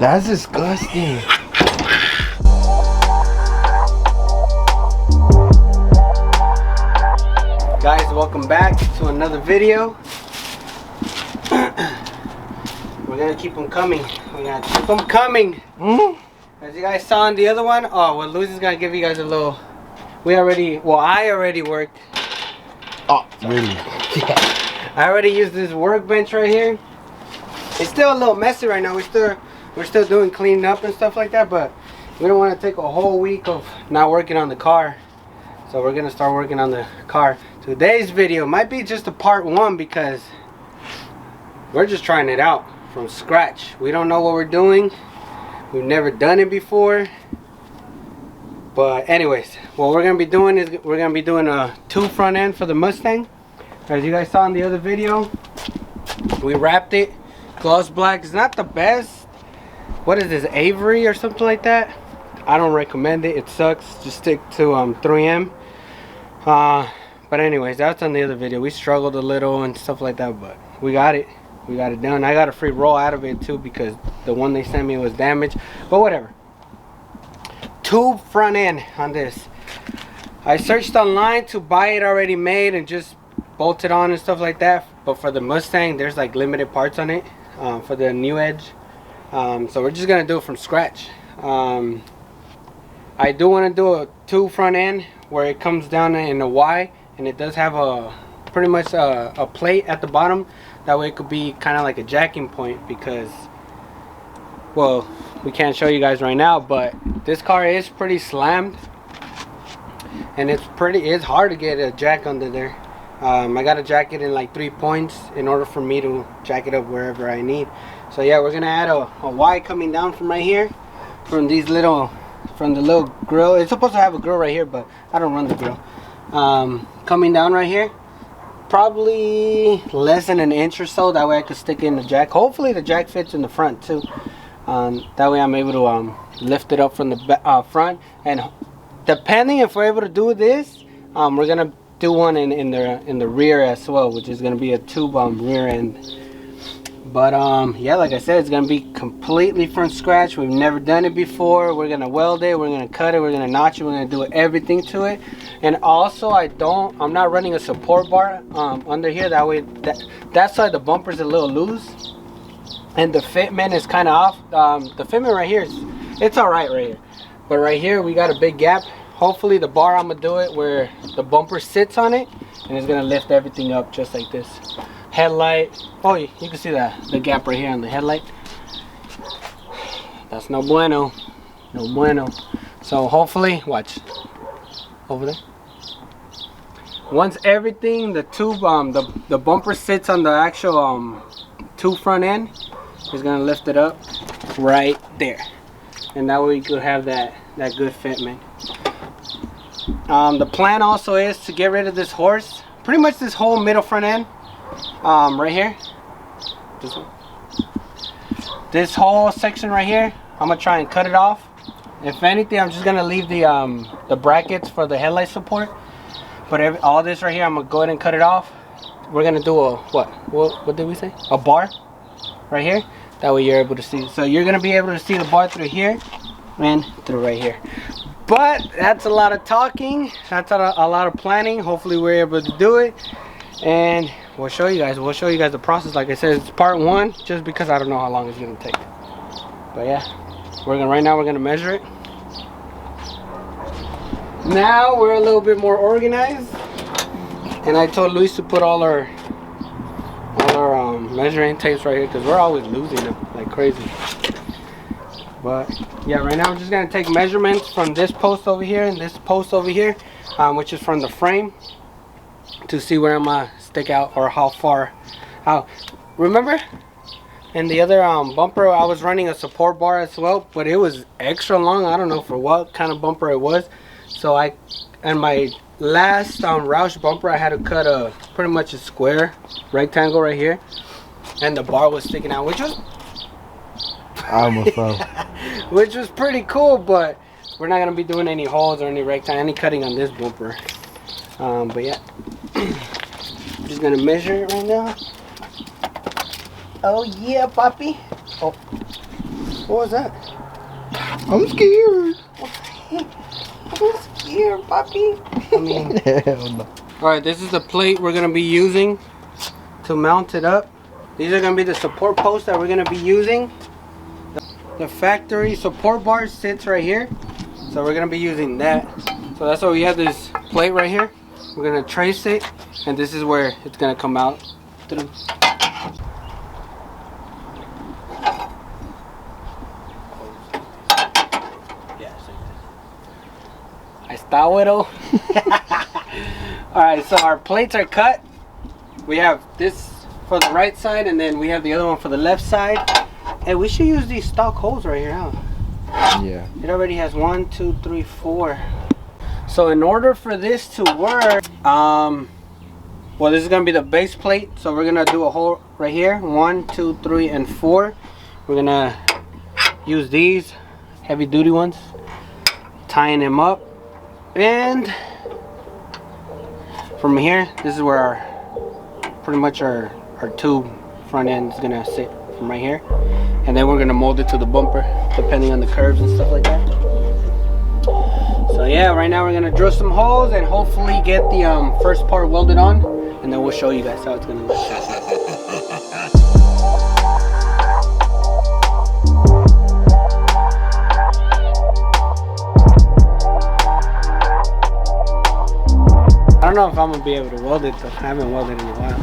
That's disgusting. Guys, welcome back to another video. We're gonna keep them coming. We're gonna keep them coming. As you guys saw in the other one, oh well, Luis is gonna give you guys a little. I already worked. Oh, really? Yeah. I already used this workbench right here. It's still a little messy right now. We're still doing cleaning up and stuff like that, but we don't want to take a whole week of not working on the car. So we're gonna start working on the car. Today's video might be just a part one because we're just trying it out from scratch. We don't know what we're doing. We've never done it before. But anyways, what we're gonna be doing is we're gonna be doing a 2 front end for the Mustang. As you guys saw in the other video, we wrapped it gloss black. It's not the best. What is this, Avery or something like that? I don't recommend it. It sucks. Just stick to 3M. But anyways, that's on the other video. We struggled a little and stuff like that, but we got it done. I got a free roll out of it too because the one they sent me was damaged, but whatever. 2 front end on this. I searched online to buy it already made and just bolt it on and stuff like that, but for the Mustang there's like limited parts on it for the new edge. So we're just gonna do it from scratch. I do want to do a 2 front end where it comes down in a Y, and it does have a pretty much a plate at the bottom. That way it could be kind of like a jacking point, because, well, we can't show you guys right now, but this car is pretty slammed, and it's hard to get a jack under there. I got to jack it in like 3 points in order for me to jack it up wherever I need. So yeah, we're gonna add a Y coming down from right here, from the little grill. It's supposed to have a grill right here, but I don't run the grill. Coming down right here, probably less than an inch or so. That way I could stick in the jack. Hopefully the jack fits in the front too. That way I'm able to lift it up from the front. And depending if we're able to do this, we're gonna do one in the rear as well, which is gonna be a tube rear end. But yeah, like I said, it's gonna be completely from scratch. We've never done it before. We're gonna weld it, we're gonna cut it, we're gonna notch it, we're gonna do everything to it. And also I'm not running a support bar under here. That way that side the bumper's a little loose and the fitment is kind of off. The fitment right here it's all right here, but right here we got a big gap. Hopefully the bar, I'm gonna do it where the bumper sits on it, and it's gonna lift everything up just like this. Headlight, oh, you can see the gap right here on the headlight. That's no bueno, no bueno. So hopefully, watch over there. Once everything, the tube, the bumper sits on the actual 2 front end, is gonna lift it up right there, and that way we could have that good fitment. The plan also is to get rid of this horse, pretty much this whole middle front end. Right here, this whole section right here, I'm gonna try and cut it off. If anything, I'm just gonna leave the brackets for the headlight support, but all this right here, I'm gonna go ahead and cut it off. We're gonna do a what did we say, a bar right here. That way you're able to see, so you're gonna be able to see the bar through here and through right here. But that's a lot of talking, that's a lot of planning. Hopefully we're able to do it, and we'll show you guys the process. Like I said, it's part 1 just because I don't know how long it's gonna take. But yeah, right now we're gonna measure it. Now we're a little bit more organized, and I told Luis to put all our measuring tapes right here, because we're always losing them like crazy. But yeah, right now I'm just gonna take measurements from this post over here and this post over here, which is from the frame, to see where I'm gonna stick out, or how far out. Remember in the other bumper I was running a support bar as well, but it was extra long. I don't know for what kind of bumper it was. So and my last Roush bumper, I had to cut pretty much a square rectangle right here, and the bar was sticking out, which was I almost fell. Which was pretty cool, but we're not gonna be doing any holes or any cutting on this bumper. But yeah, I'm just gonna measure it right now. Oh yeah, papi. Oh, What was that? I'm scared. I'm scared, puppy. I mean, Hell no. alright, this is the plate we're going to be using to mount it up. These are going to be the support posts that we're going to be using. The factory support bar sits right here. So we're going to be using that. So that's why we have this plate right here. We're going to trace it. And this is where it's going to come out. Ahí está, güero. Alright, so our plates are cut. We have this for the right side, and then we have the other one for the left side. Hey, we should use these stock holes right here, huh? Yeah. It already has 1, 2, 3, 4. So in order for this to work, well, this is gonna be the base plate. So we're gonna do a hole right here. 1, 2, 3, and 4. We're gonna use these heavy duty ones, tying them up. And from here, this is where pretty much our tube front end is gonna sit from right here, and then we're gonna mold it to the bumper depending on the curves and stuff like that. So yeah, right now we're gonna drill some holes and hopefully get the first part welded on, and then we'll show you guys how it's gonna look. I don't know if I'm gonna be able to weld it though. I haven't welded in a while.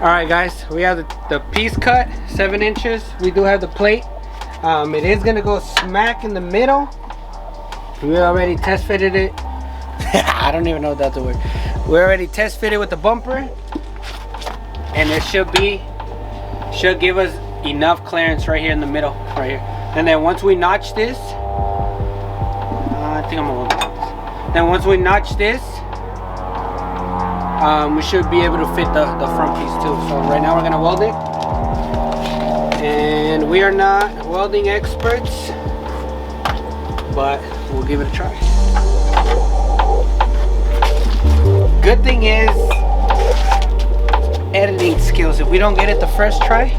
Alright guys, we have the piece cut, 7 inches. We do have the plate. It is gonna go smack in the middle. We already test fitted it. I don't even know if that's a word. We already test fitted with the bumper. And it should give us enough clearance right here in the middle, right here. And then once we notch this, I think I'm gonna weld it. Then once we notch this, we should be able to fit the front piece too. So right now we're gonna weld it. And we are not welding experts, but we'll give it a try. Good thing is editing skills. If we don't get it the first try,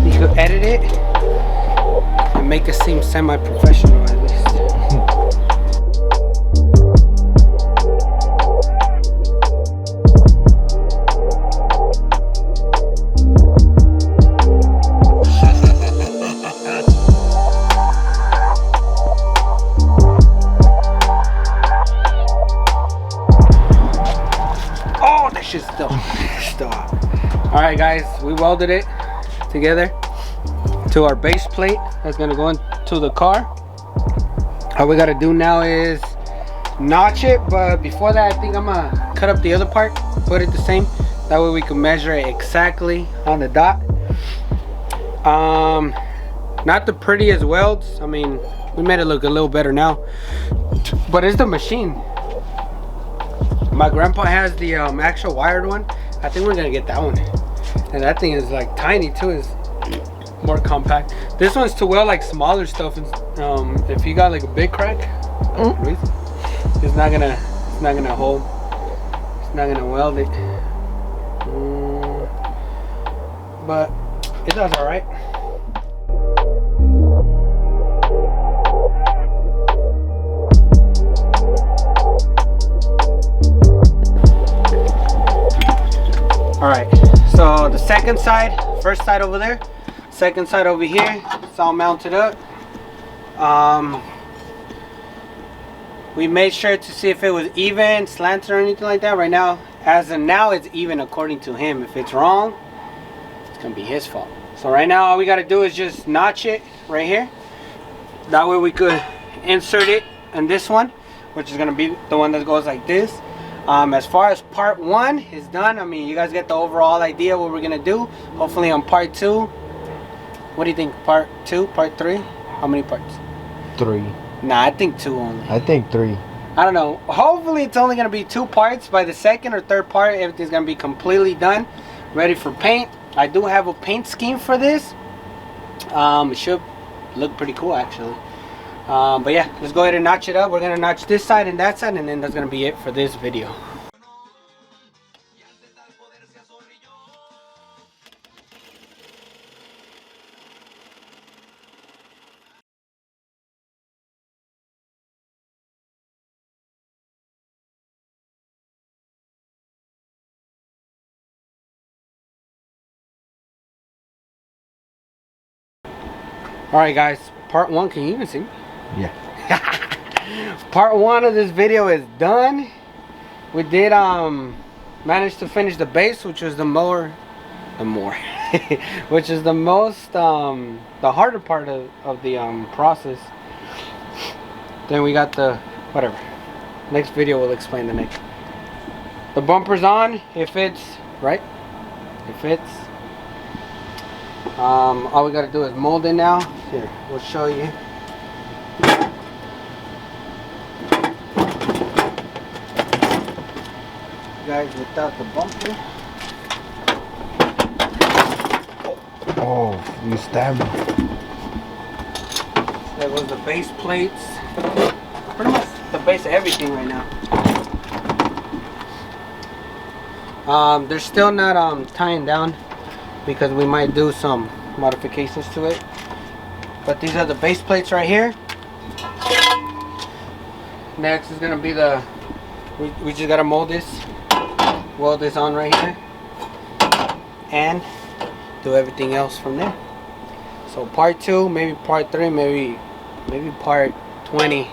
you can edit it and make it seem semi-professional at least. Still hot. Alright guys, we welded it together to our base plate that's gonna go into the car. All we gotta do now is notch it, but before that I think I'm gonna cut up the other part, put it the same, that way we can measure it exactly on the dot. Not the prettiest welds. I mean, we made it look a little better now, but it's the machine. My grandpa has the actual wired one. I think we're gonna get that one. And that thing is like tiny too. It's more compact. This one's to weld like smaller stuff. If you got like a big crack, it's not gonna hold. It's not gonna weld it. But it does all right. Alright, so the second side, first side over there, second side over here, it's all mounted up. We made sure to see if it was even, slanted or anything like that. Right now, as of now, it's even according to him. If it's wrong, it's gonna be his fault. So right now, all we gotta do is just notch it right here. That way we could insert it in this one, which is gonna be the one that goes like this. As far as part 1 is done, I mean, you guys get the overall idea what we're gonna do. Hopefully on part 2, what do you think? Part 2, part 3? How many parts? 3. Nah, I think 2 only. I think 3. I don't know. Hopefully it's only gonna be 2 parts. By the second or third part, everything's gonna be completely done, ready for paint. I do have a paint scheme for this. It should look pretty cool actually. But yeah, let's go ahead and notch it up. We're gonna notch this side and that side, and then that's gonna be it for this video. Alright guys, part 1, can you even see me? Yeah. Part 1 of this video is done. We did manage to finish the base, which was which is the most the harder part of the process. Then we got the whatever. Next video will explain the next. The bumper's on, it fits, right? It fits. All we gotta do is mold it now. Here, we'll show you. Guys, without the bumper. Oh, you stabbed me. That was the base plates. Pretty much the base of everything right now. They're still not tying down because we might do some modifications to it. But these are the base plates right here. Next is gonna be the we just gotta mold this, weld this on right here, and do everything else from there. So part 2, maybe part 3, maybe part 20,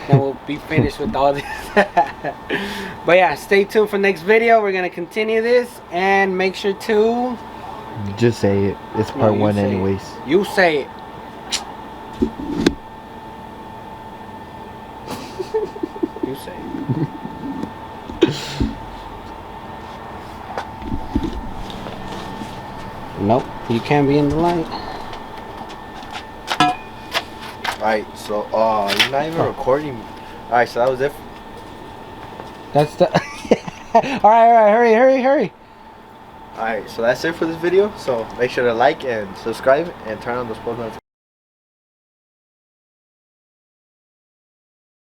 then we'll be finished with all this. But yeah, stay tuned for next video. We're gonna continue this, and make sure to just say it. It's part 1 anyways. You say it. You say it. Nope, you can't be in the light. Alright, so you're not even recording. Alright, so that was it. That's the Alright, hurry. Alright, so that's it for this video. So make sure to like and subscribe and turn on those post notifications.